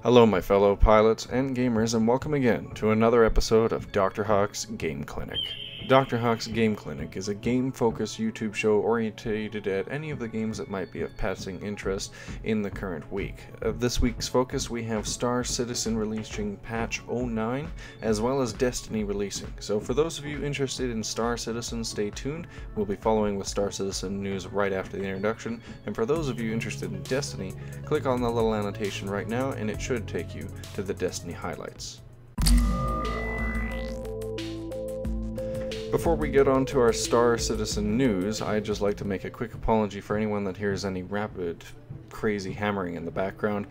Hello my fellow pilots and gamers, and welcome again to another episode of DrHawk's Game Clinic. DrHawk's Game Clinic is a game-focused YouTube show orientated at any of the games that might be of passing interest in the current week. Of this week's focus, we have Star Citizen releasing patch 09, as well as Destiny releasing. So for those of you interested in Star Citizen, stay tuned. We'll be following with Star Citizen news right after the introduction, and for those of you interested in Destiny, click on the little annotation right now and it should take you to the Destiny highlights. Before we get on to our Star Citizen news, I'd just like to make a quick apology for anyone that hears any rapid, crazy hammering in the background.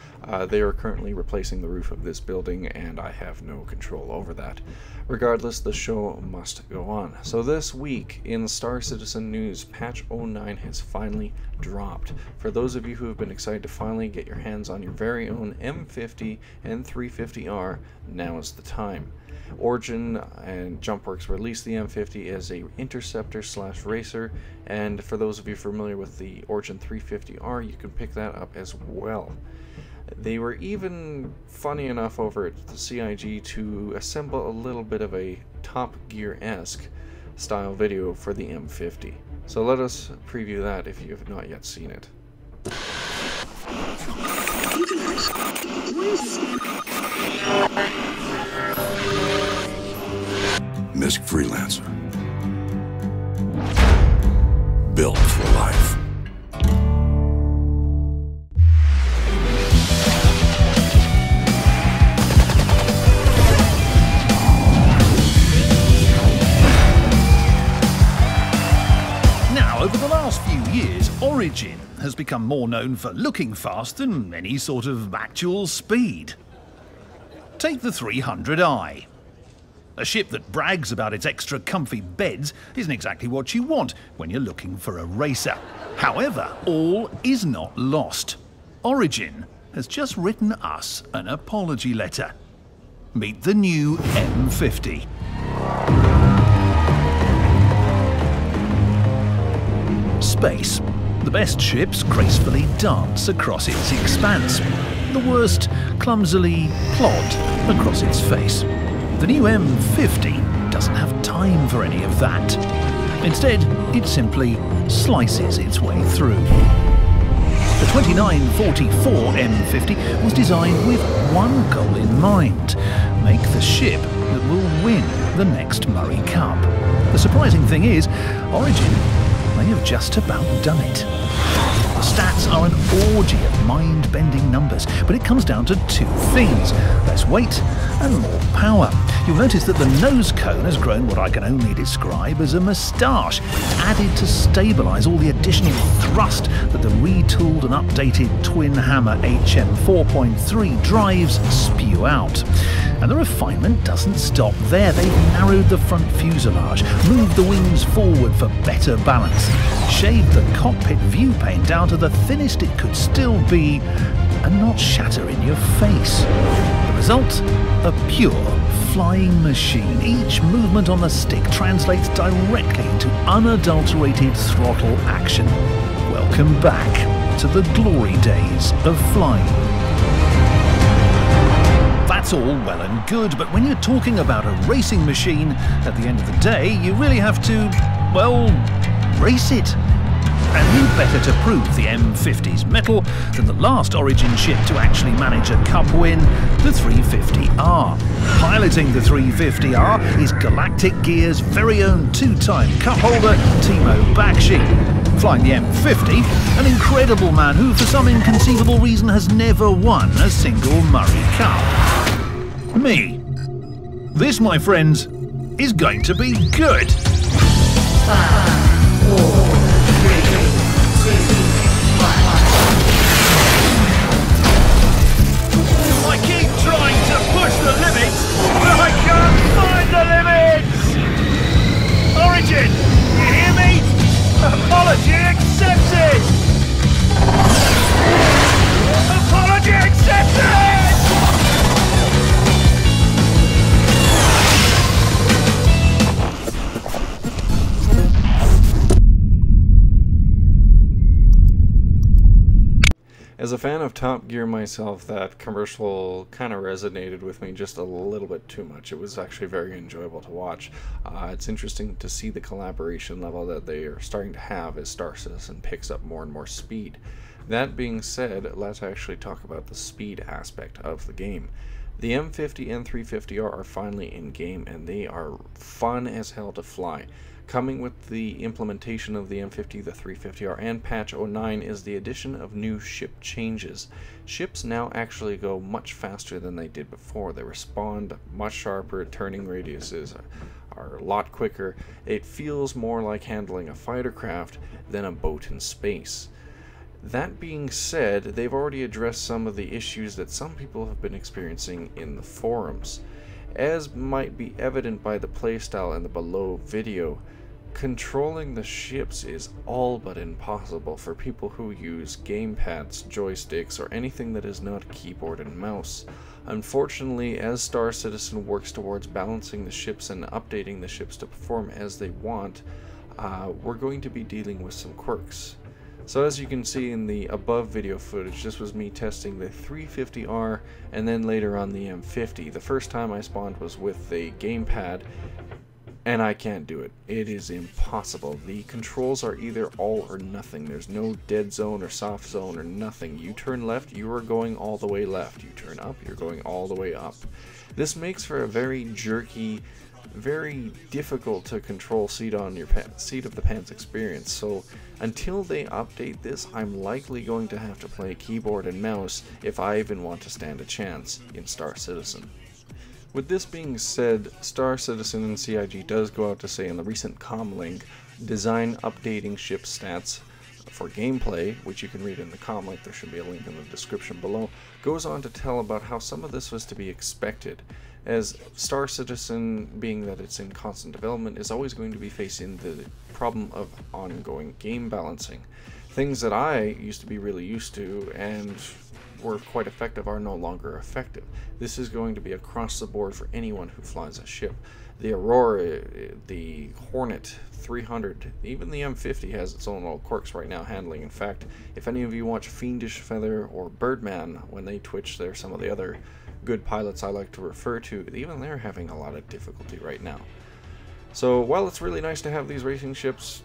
They are currently replacing the roof of this building, and I have no control over that. Regardless, the show must go on. So this week, in Star Citizen news, patch 09 has finally dropped. For those of you who have been excited to finally get your hands on your very own M50 and 350R, now is the time. Origin and Jumpworks released the M50 as a interceptor slash racer, and for those of you familiar with the Origin 350R, you can pick that up as well. They were even funny enough over at the CIG to assemble a little bit of a Top Gear-esque style video for the M50. So let us preview that if you have not yet seen it. MISC Freelancer. Built for life. Now, over the last few years, Origin has become more known for looking fast than any sort of actual speed. Take the 300i. A ship that brags about its extra comfy beds isn't exactly what you want when you're looking for a racer. However, all is not lost. Origin has just written us an apology letter. Meet the new M50. Space. The best ships gracefully dance across its expanse. The worst clumsily plod across its face. The new M50 doesn't have time for any of that. Instead, it simply slices its way through. The 2944 M50 was designed with one goal in mind: make the ship that will win the next Murray Cup. The surprising thing is, Origin may have just about done it. The stats are an orgy of mind-bending numbers, but it comes down to two things: less weight and more power. You'll notice that the nose cone has grown what I can only describe as a moustache, added to stabilise all the additional thrust that the retooled and updated twin-hammer HM 4.3 drives spew out. And the refinement doesn't stop there. They've narrowed the front fuselage, moved the wings forward for better balance, shaved the cockpit view pane down to the thinnest it could still be, and not shatter in your face. The result? A pure flying machine. Each movement on the stick translates directly into unadulterated throttle action. Welcome back to the glory days of flying. That's all well and good, but when you're talking about a racing machine, at the end of the day, you really have to, well, race it. And who better to prove the M50's mettle than the last Origin ship to actually manage a cup win, the 350R. Piloting the 350R is Galactic Gear's very own two-time cup holder, Timo Bakshi. Flying the M50, an incredible man who, for some inconceivable reason, has never won a single Murray Cup. Me. This, my friends, is going to be good. 5, 4, 3, 2, 1. I keep trying to push the limits, but I can't find the limits! Origin, you hear me? Apology accepted! Apology accepted! As a fan of Top Gear myself, that commercial kind of resonated with me just a little bit too much. It was actually very enjoyable to watch. It's interesting to see the collaboration level that they are starting to have as Star Citizen picks up more and more speed. That being said, let's actually talk about the speed aspect of the game. The M50 and 350R are finally in game, and they are fun as hell to fly. Coming with the implementation of the M50, the 350R, and patch 09 is the addition of new ship changes. Ships now actually go much faster than they did before. They respond much sharper, turning radiuses are a lot quicker. It feels more like handling a fighter craft than a boat in space. That being said, they've already addressed some of the issues that some people have been experiencing in the forums. As might be evident by the playstyle in the below video, controlling the ships is all but impossible for people who use gamepads, joysticks, or anything that is not keyboard and mouse. Unfortunately, as Star Citizen works towards balancing the ships and updating the ships to perform as they want, we're going to be dealing with some quirks. So as you can see in the above video footage, this was me testing the 350R and then later on the M50. The first time I spawned was with the gamepad, and I can't do it. It is impossible. The controls are either all or nothing. There's no dead zone or soft zone or nothing. You turn left, you are going all the way left. You turn up, you're going all the way up. This makes for a very jerky, very difficult to control seat of the pants experience. So until they update this, I'm likely going to have to play keyboard and mouse if I even want to stand a chance in Star Citizen. With this being said, Star Citizen and CIG does go out to say in the recent comlink, design updating ship stats for gameplay, which you can read in the comlink, there should be a link in the description below, goes on to tell about how some of this was to be expected, as Star Citizen, being that it's in constant development, is always going to be facing the problem of ongoing game balancing. Things that I used to be really used to and were quite effective are no longer effective. This is going to be across the board for anyone who flies a ship. The Aurora, the Hornet 300, even the M50 has its own little quirks right now handling. In fact, if any of you watch Fiendish Feather or Birdman, when they twitch, they're some of the other good pilots I like to refer to, even they're having a lot of difficulty right now. So while it's really nice to have these racing ships,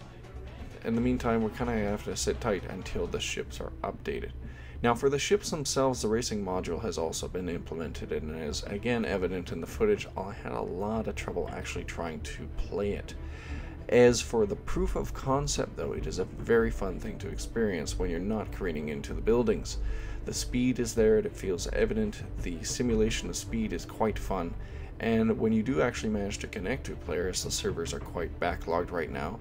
in the meantime, we're kind of have to sit tight until the ships are updated. Now for the ships themselves, the racing module has also been implemented, and as again evident in the footage, I had a lot of trouble actually trying to play it. As for the proof of concept though, it is a very fun thing to experience when you're not careening into the buildings. The speed is there, it feels evident, the simulation of speed is quite fun, and when you do actually manage to connect to players, the servers are quite backlogged right now.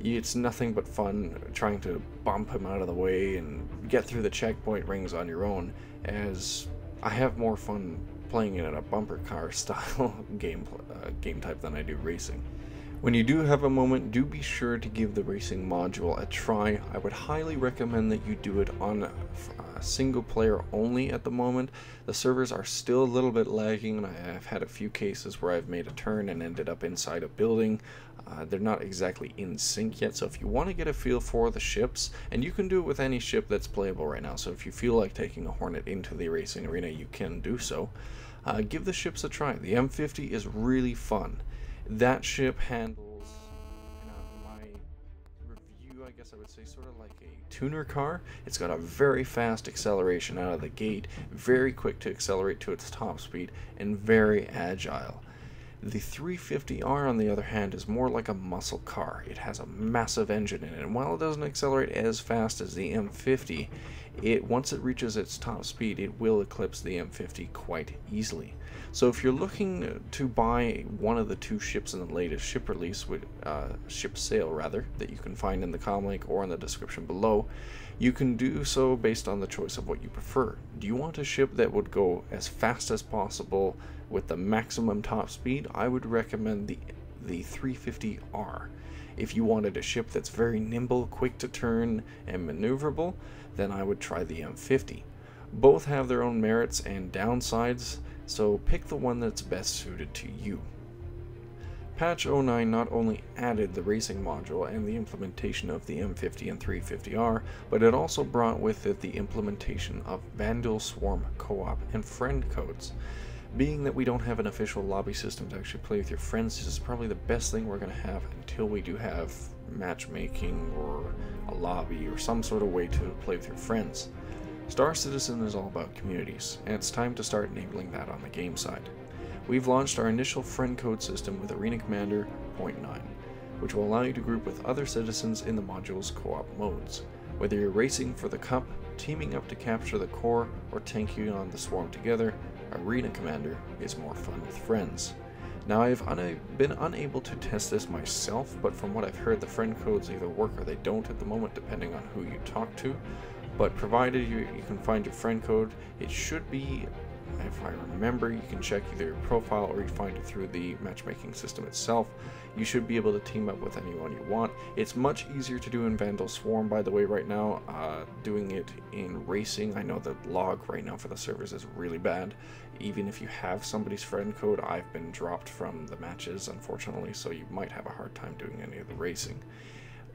It's nothing but fun trying to bump him out of the way and get through the checkpoint rings on your own, as I have more fun playing it in a bumper car style game type than I do racing. When you do have a moment, do be sure to give the racing module a try. I would highly recommend that you do it on single player only at the moment. The servers are still a little bit lagging, and I've had a few cases where I've made a turn and ended up inside a building. They're not exactly in sync yet, so if you want to get a feel for the ships, and you can do it with any ship that's playable right now, so if you feel like taking a Hornet into the racing arena, you can do so. Give the ships a try. The M50 is really fun. That ship handles, in my review, I guess I would say, sort of like a tuner car. It's got a very fast acceleration out of the gate, very quick to accelerate to its top speed, and very agile. The 350R, on the other hand, is more like a muscle car. It has a massive engine in it, and while it doesn't accelerate as fast as the M50, once it reaches its top speed, it will eclipse the M50 quite easily. So if you're looking to buy one of the two ships in the latest ship release, ship sale rather, that you can find in the comm link or in the description below, you can do so based on the choice of what you prefer. Do you want a ship that would go as fast as possible with the maximum top speed? I would recommend the 350R. If you wanted a ship that's very nimble, quick to turn, and maneuverable, then I would try the M50. Both have their own merits and downsides, so pick the one that's best suited to you. Patch 09 not only added the racing module and the implementation of the M50 and 350R, but it also brought with it the implementation of Vandal Swarm co-op and friend codes. Being that we don't have an official lobby system to actually play with your friends, this is probably the best thing we're going to have until we do have matchmaking or a lobby or some sort of way to play with your friends. Star Citizen is all about communities, and it's time to start enabling that on the game side. We've launched our initial friend code system with Arena Commander 0.9, which will allow you to group with other citizens in the module's co-op modes. Whether you're racing for the cup, teaming up to capture the core, or tanking on the swarm together, Arena Commander is more fun with friends. Now, I've been unable to test this myself, but from what I've heard, the friend codes either work or they don't at the moment, depending on who you talk to. But provided you can find your friend code, it should be, if I remember, you can check either your profile or you find it through the matchmaking system itself. You should be able to team up with anyone you want. It's much easier to do in Vandal Swarm, by the way, right now. Doing it in racing, I know the log right now for the servers is really bad. Even if you have somebody's friend code, I've been dropped from the matches, unfortunately, so you might have a hard time doing any of the racing.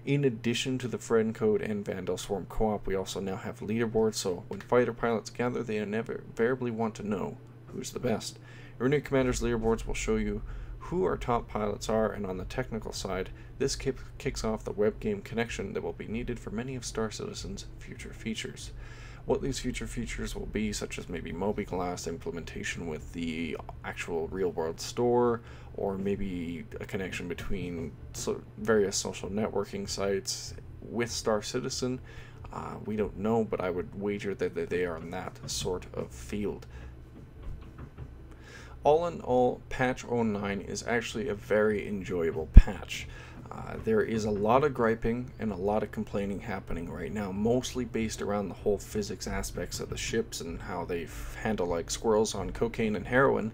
In addition to the friend code and Vandal Swarm co-op, we also now have leaderboards, so when fighter pilots gather, they invariably want to know who's the best. Arena Commander's leaderboards will show you who our top pilots are, and on the technical side, this kicks off the web game connection that will be needed for many of Star Citizen's future features. What these future features will be, such as maybe Mobi-Glass implementation with the actual real-world store, or maybe a connection between various social networking sites with Star Citizen, we don't know, but I would wager that they are in that sort of field. All in all, patch 09 is actually a very enjoyable patch. There is a lot of griping and a lot of complaining happening right now, mostly based around the whole physics aspects of the ships and how they handle like squirrels on cocaine and heroin,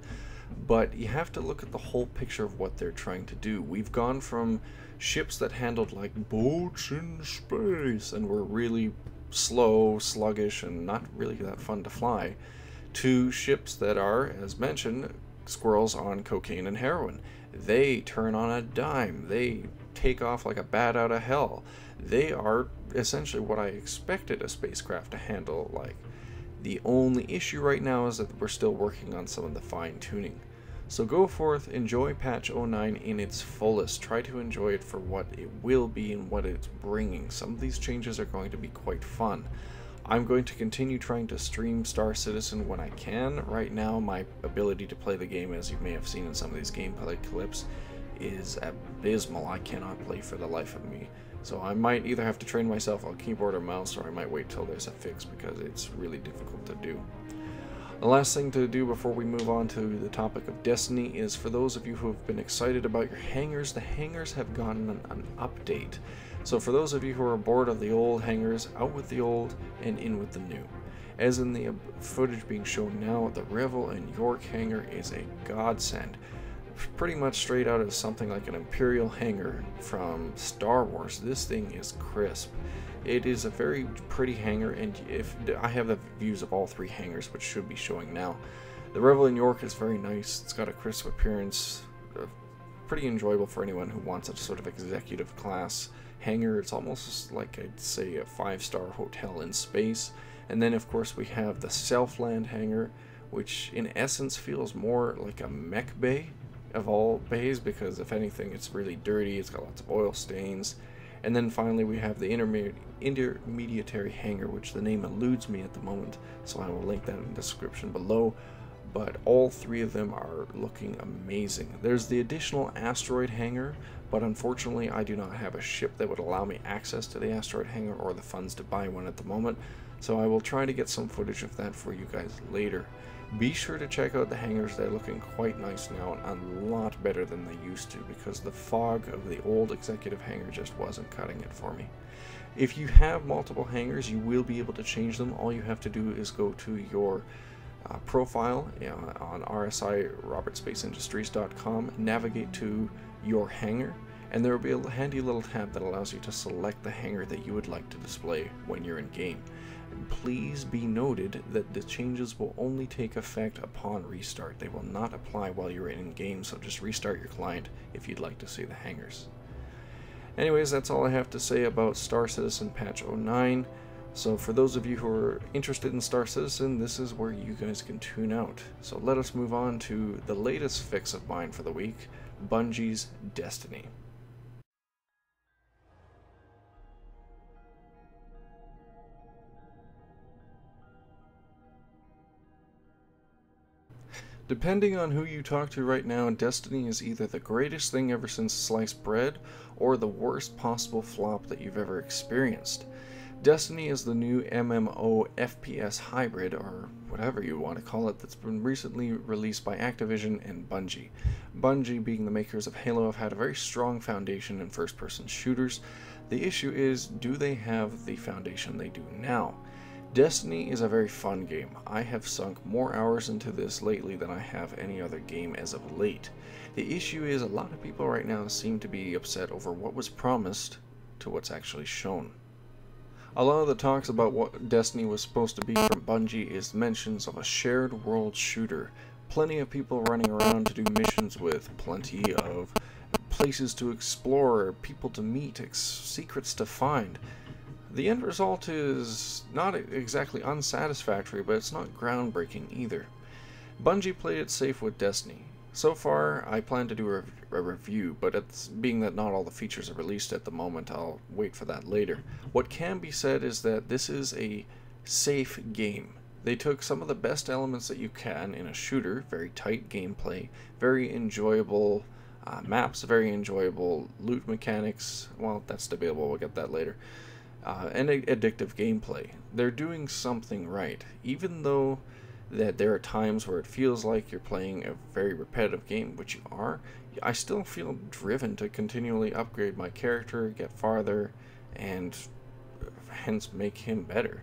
but you have to look at the whole picture of what they're trying to do. We've gone from ships that handled like boats in space and were really slow, sluggish, and not really that fun to fly, to ships that are, as mentioned, squirrels on cocaine and heroin. They turn on a dime. They take off like a bat out of hell. They are essentially what I expected a spacecraft to handle like. The only issue right now is that we're still working on some of the fine-tuning. So go forth, enjoy patch 09 in its fullest. Try to enjoy it for what it will be and what it's bringing. Some of these changes are going to be quite fun. I'm going to continue trying to stream Star Citizen when I can. Right now, my ability to play the game, as you may have seen in some of these gameplay clips, is abysmal. I cannot play for the life of me. So I might either have to train myself on keyboard or mouse, or I might wait till there's a fix because it's really difficult to do. The last thing to do before we move on to the topic of Destiny is for those of you who have been excited about your hangars, the hangars have gotten an update. So for those of you who are bored of the old hangars, out with the old and in with the new. As in the footage being shown now, the Revel and York hangar is a godsend. Pretty much straight out of something like an Imperial hangar from Star Wars. This thing is crisp. It is a very pretty hangar, and if I have the views of all three hangars, which should be showing now. The Revel in York is very nice. It's got a crisp appearance, pretty enjoyable for anyone who wants a sort of executive class hangar. It's almost like, I'd say, a 5-star hotel in space. And then of course we have the Southland hangar, which in essence feels more like a mech bay of all bays, because if anything it's really dirty, it's got lots of oil stains. And then finally we have the intermediary hangar, which the name eludes me at the moment, so I will link that in the description below. But all three of them are looking amazing. There's the additional asteroid hangar, but unfortunately I do not have a ship that would allow me access to the asteroid hangar or the funds to buy one at the moment, so I will try to get some footage of that for you guys later. Be sure to check out the hangars. They're looking quite nice now and a lot better than they used to, because the fog of the old executive hangar just wasn't cutting it for me. If you have multiple hangars, you will be able to change them. All you have to do is go to your profile on RSI robertspaceindustries.com, navigate to your hangar, and there will be a handy little tab that allows you to select the hangar that you would like to display when you're in game. please be noted that the changes will only take effect upon restart. They will not apply while you're in game, so just restart your client if you'd like to see the hangers. Anyways, that's all I have to say about Star Citizen Patch 09. So for those of you who are interested in Star Citizen, this is where you guys can tune out. So let us move on to the latest fix of mine for the week, Bungie's Destiny. Depending on who you talk to right now, Destiny is either the greatest thing ever since sliced bread, or the worst possible flop that you've ever experienced. Destiny is the new MMO FPS hybrid, or whatever you want to call it, that's been recently released by Activision and Bungie. Bungie, being the makers of Halo, have had a very strong foundation in first-person shooters. The issue is, do they have the foundation they do now? Destiny is a very fun game. I have sunk more hours into this lately than I have any other game as of late. The issue is, a lot of people right now seem to be upset over what was promised to what's actually shown. A lot of the talks about what Destiny was supposed to be from Bungie is mentions of a shared world shooter, plenty of people running around to do missions with, plenty of places to explore, people to meet, secrets to find. The end result is not exactly unsatisfactory, but it's not groundbreaking either. Bungie played it safe with Destiny. So far, I plan to do a review, but it's being that not all the features are released at the moment, I'll wait for that later. What can be said is that this is a safe game. They took some of the best elements that you can in a shooter, very tight gameplay, very enjoyable maps, very enjoyable loot mechanics, well, that's debatable, we'll get that later, and addictive gameplay. They're doing something right, even though that there are times where it feels like you're playing a very repetitive game, which you are. I still feel driven to continually upgrade my character, get farther, and hence make him better.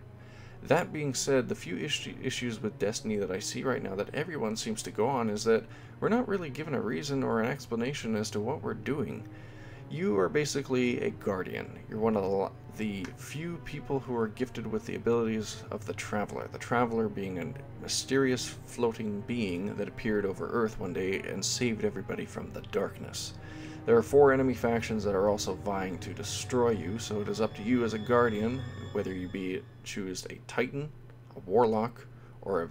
That being said, the few issues with Destiny that I see right now that everyone seems to go on is that we're not really given a reason or an explanation as to what we're doing. You are basically a guardian. You're one of the few people who are gifted with the abilities of the Traveler being a mysterious floating being that appeared over Earth one day and saved everybody from the darkness. There are 4 enemy factions that are also vying to destroy you, so it is up to you as a guardian, whether you choose a Titan, a Warlock, or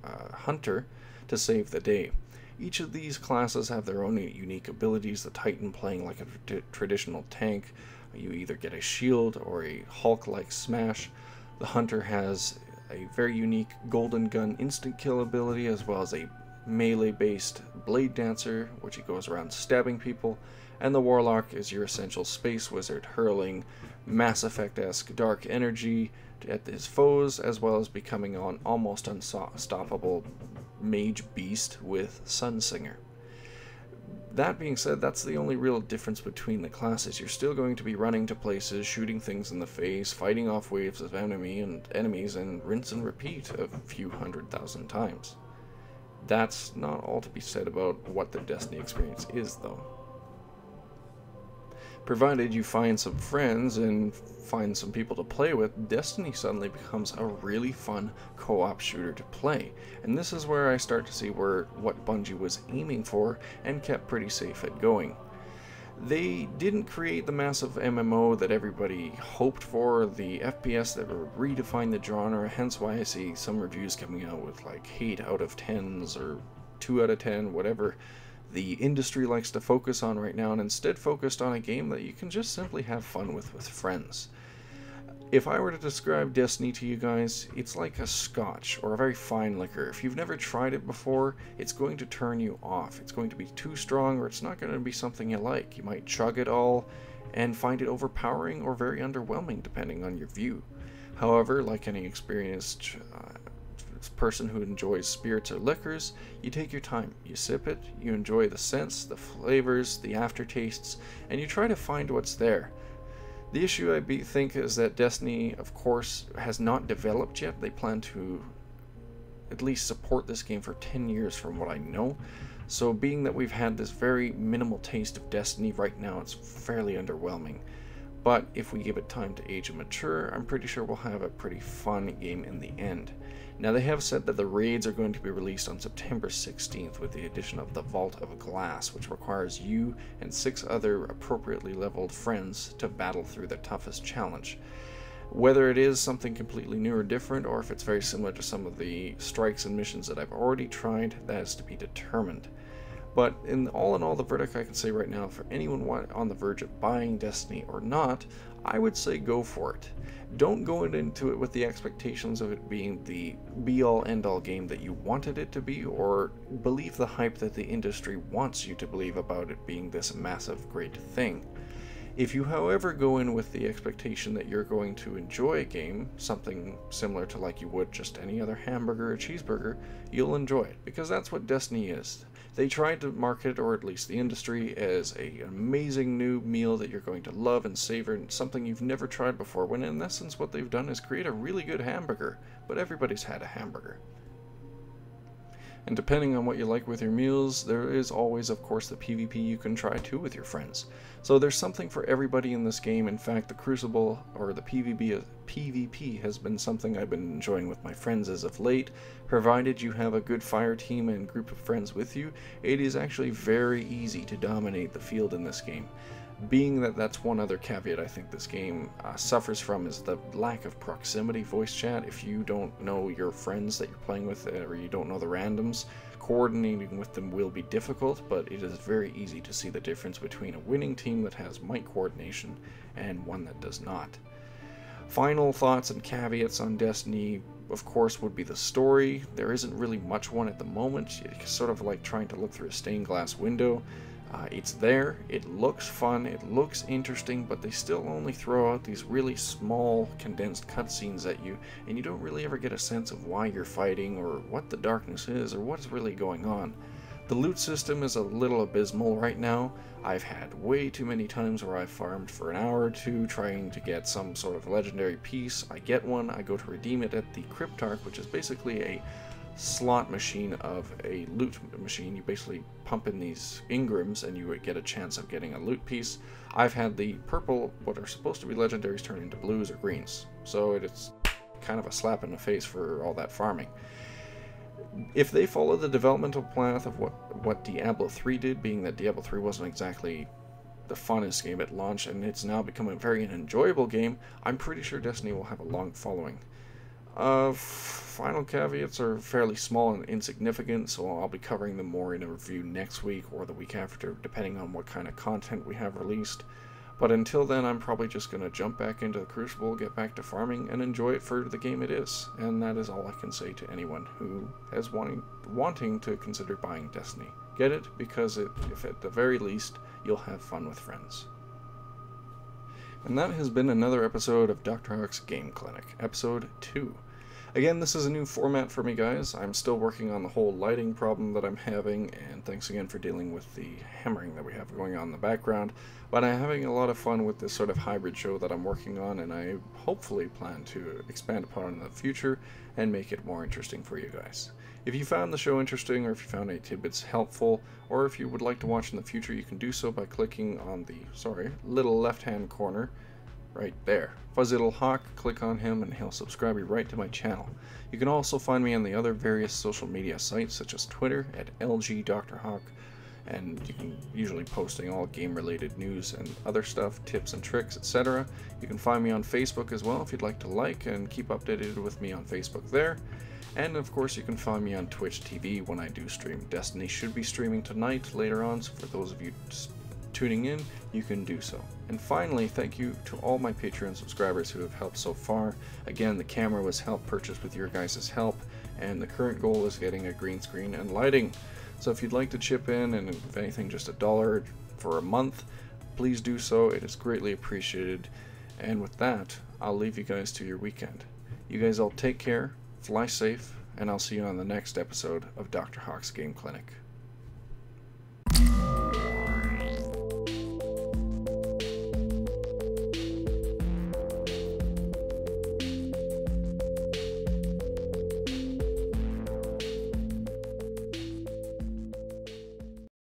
a Hunter, to save the day. Each of these classes have their own unique abilities, the Titan playing like a traditional tank. You either get a shield or a Hulk-like smash. The Hunter has a very unique golden gun instant kill ability, as well as a melee-based blade dancer, which he goes around stabbing people. And the Warlock is your essential space wizard, hurling Mass Effect-esque dark energy at his foes, as well as becoming an almost unstoppable mage beast with Sunsinger. That being said, that's the only real difference between the classes. You're still going to be running to places, shooting things in the face, fighting off waves of enemies, and rinse and repeat a few 100,000 times. That's not all to be said about what the Destiny experience is, though. Provided you find some friends and find some people to play with, Destiny suddenly becomes a really fun co-op shooter to play. And this is where I start to see what Bungie was aiming for and kept pretty safe at going. They didn't create the massive MMO that everybody hoped for, the FPS that would redefine the genre, hence why I see some reviews coming out with like 8 out of 10s or 2 out of 10, whatever the industry likes to focus on right now, and instead focused on a game that you can just simply have fun with friends. If I were to describe Destiny to you guys, it's like a scotch or a very fine liquor. If you've never tried it before, it's going to turn you off. It's going to be too strong, or it's not going to be something you like. You might chug it all and find it overpowering or very underwhelming depending on your view. However, like any experienced person who enjoys spirits or liquors, you take your time, you sip it, you enjoy the scents, the flavors, the aftertastes, and you try to find what's there. The issue I think is that Destiny, of course, has not developed yet. They plan to at least support this game for 10 years from what I know. So being that we've had this very minimal taste of Destiny right now, it's fairly underwhelming. but if we give it time to age and mature, I'm pretty sure we'll have a pretty fun game in the end. Now, they have said that the raids are going to be released on September 16th with the addition of the Vault of Glass, which requires you and 6 other appropriately leveled friends to battle through the toughest challenge. Whether it is something completely new or different, or if it's very similar to some of the strikes and missions that I've already tried, that is to be determined. But in all, the verdict I can say right now, for anyone on the verge of buying Destiny or not, I would say go for it. Don't go into it with the expectations of it being the be-all end-all game that you wanted it to be, or believe the hype that the industry wants you to believe about it being this massive, great thing. If you, however, go in with the expectation that you're going to enjoy a game, something similar to like you would just any other hamburger or cheeseburger, you'll enjoy it, because that's what Destiny is. They tried to market, or at least the industry, as an amazing new meal that you're going to love and savor, and something you've never tried before, when in essence what they've done is create a really good hamburger, but everybody's had a hamburger. And depending on what you like with your meals, there is always, of course, the PvP you can try too with your friends. So there's something for everybody in this game. In fact, the Crucible, or the PvP has been something I've been enjoying with my friends as of late. Provided you have a good fire team and group of friends with you, it is actually very easy to dominate the field in this game. Being that that's one other caveat I think this game suffers from, is the lack of proximity voice chat. If you don't know your friends that you're playing with, or you don't know the randoms, coordinating with them will be difficult, but it is very easy to see the difference between a winning team that has mic coordination and one that does not. Final thoughts and caveats on Destiny, of course, would be the story. There isn't really much one at the moment. It's sort of like trying to look through a stained glass window. It's there, it looks fun, it looks interesting, but they still only throw out these really small, condensed cutscenes at you, and you don't really ever get a sense of why you're fighting, or what the darkness is, or what's really going on. The loot system is a little abysmal right now. I've had way too many times where I've farmed for an hour or two trying to get some sort of legendary piece. I get one, I go to redeem it at the Cryptarch, which is basically a slot machine of a loot machine. You basically pump in these engrams and you would get a chance of getting a loot piece. I've had the purple, what are supposed to be legendaries, turn into blues or greens, so it's kind of a slap in the face for all that farming. If they follow the developmental path of what Diablo 3 did, being that Diablo 3 wasn't exactly the funnest game at launch and it's now become a very enjoyable game, I'm pretty sure Destiny will have a long following. Final caveats are fairly small and insignificant, so I'll be covering them more in a review next week or the week after, depending on what kind of content we have released. But until then, I'm probably just going to jump back into the Crucible, get back to farming, and enjoy it for the game it is. And that is all I can say to anyone who is wanting to consider buying Destiny. Get it, because if at the very least, you'll have fun with friends. And that has been another episode of DrHawk's Game Clinic, episode 2. Again, this is a new format for me, guys. I'm still working on the whole lighting problem that I'm having, and thanks again for dealing with the hammering that we have going on in the background. But I'm having a lot of fun with this sort of hybrid show that I'm working on, and I hopefully plan to expand upon it in the future and make it more interesting for you guys. If you found the show interesting, or if you found any tidbits helpful, or if you would like to watch in the future, you can do so by clicking on the, little left-hand corner right there. Fuzzy Little Hawk, click on him and he'll subscribe you right to my channel. You can also find me on the other various social media sites, such as Twitter at LGDrHawk, and you can usually posting all game-related news and other stuff, tips and tricks, etc. You can find me on Facebook as well if you'd like to like and keep updated with me on Facebook there. And of course you can find me on Twitch TV when I do stream. Destiny should be streaming tonight later on, so for those of you tuning in, you can do so. And finally, thank you to all my Patreon subscribers who have helped so far. Again, the camera was purchased with your guys' help, and the current goal is getting a green screen and lighting. So if you'd like to chip in, and if anything just $1 for a month, please do so. It is greatly appreciated. And with that, I'll leave you guys to your weekend. You guys all take care, fly safe, and I'll see you on the next episode of DrHawk's Game Clinic.